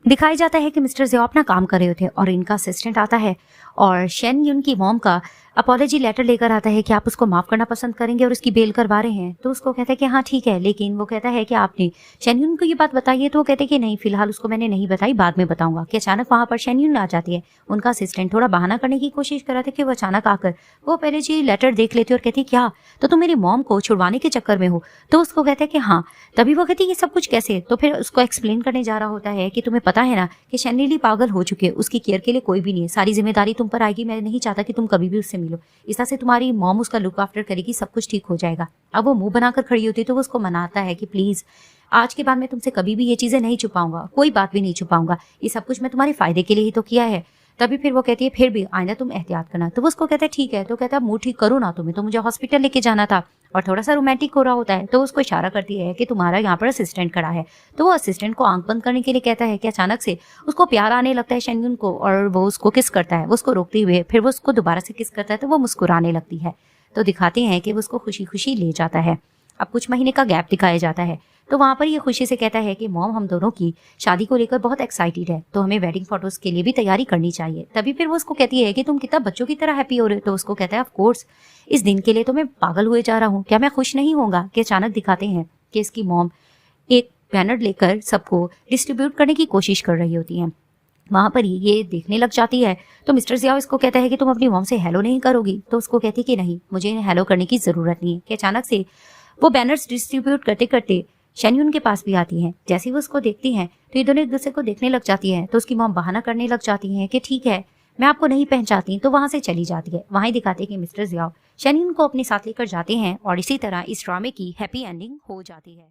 दिखाया जाता है कि मिस्टर ज़ियाओ अपना काम कर रहे होते हैं और इनका असिस्टेंट आता है और शैन यून की मॉम का अपॉलॉजी लेटर लेकर आता है कि आप उसको माफ़ करना पसंद करेंगे और उसकी बेल करवा रहे हैं। तो उसको कहता है कि हाँ ठीक है, लेकिन वो कहता है कि आपने शैन यून को ये बात बताई है। तो वो कहते हैं कि नहीं फिलहाल उसको मैंने नहीं बताई, बाद में बताऊंगा। कि अचानक वहाँ पर शैन यून आ जाती है। उनका असिस्टेंट थोड़ा बहाना करने की कोशिश कर रहा था कि वो अचानक आकर वो पहले जी लेटर देख लेती और कहती क्या तो तुम मेरी मॉम को छुड़वाने के चक्कर में हो। तो उसको कहता है कि हाँ। तभी वो कहती है ये सब कुछ कैसे। तो फिर उसको एक्सप्लेन करने जा रहा होता है कि तुम्हें पता है ना कि शैन लिली पागल हो चुके, उसकी केयर के लिए कोई भी नहीं है, सारी जिम्मेदारी तुम पर आएगी, मैं नहीं चाहता कि तुम कभी भी उससे मिलो, इस तरह से तुम्हारी मॉम उसका लुक आफ्टर करेगी, सब कुछ ठीक हो जाएगा। अब वो मुंह बनाकर खड़ी होती है तो वो उसको मनाता है कि प्लीज आज के बाद मैं तुमसे कभी भी ये चीजें नहीं छुपाऊंगा, कोई बात भी नहीं छुपाऊंगा, ये सब कुछ मैं तुम्हारे फायदे के लिए ही तो किया है। तभी फिर वो कहती है फिर भी आइंदा तुम एहतियात करना। तो वो उसको कहता है ठीक है। तो कहता है मुंह ठीक करो ना, तुम्हें तो मुझे हॉस्पिटल लेके जाना था। और थोड़ा सा रोमांटिक हो रहा होता है तो उसको इशारा करती है कि तुम्हारा यहाँ पर असिस्टेंट खड़ा है। तो वो असिस्टेंट को आंख बंद करने के लिए कहता है कि अचानक से उसको प्यार आने लगता है शैन यून को और वो उसको किस करता है। वो उसको रोकते हुए फिर वो उसको दोबारा से किस करता है तो वो मुस्कुराने लगती है। तो दिखाते हैं कि वो उसको खुशी खुशी ले जाता है। अब कुछ महीने का गैप दिखाया जाता है तो वहां पर ये खुशी से कहता है कि मॉम हम दोनों की शादी को लेकर बहुत एक्साइटेड है, तो हमें वेडिंग फोटोज के लिए भी तैयारी करनी चाहिए। तभी फिर वो उसको कहती है कि तुम कितना बच्चों की तरह हैप्पी हो रहे हो। तो उसको कहता है ऑफ कोर्स, इस दिन के लिए तो मैं पागल हुए जा रहा हूँ, क्या मैं खुश नहीं होगा। कि अचानक दिखाते हैं कि इसकी मॉम एक बैनर लेकर सबको डिस्ट्रीब्यूट करने की कोशिश कर रही होती है। वहां पर ही ये देखने लग जाती है तो मिस्टर ज़ियाओ इसको कहता है कि तुम अपनी मॉम से हेलो नहीं करोगी। तो उसको कहती है कि नहीं, मुझे हेलो करने की जरूरत नहीं है। कि अचानक से वो बैनर्स डिस्ट्रीब्यूट करते करते शैन यून के पास भी आती हैं। जैसे ही वो उसको देखती हैं तो ये दोनों एक दूसरे को देखने लग जाती हैं। तो उसकी मॉम बहाना करने लग जाती हैं कि ठीक है मैं आपको नहीं पहचानती, तो वहां से चली जाती है। वहीं दिखाते हैं कि मिस्टर ज़ियाओ शैन यून को अपने साथ लेकर जाते हैं और इसी तरह इस ड्रामे की हैप्पी एंडिंग हो जाती है।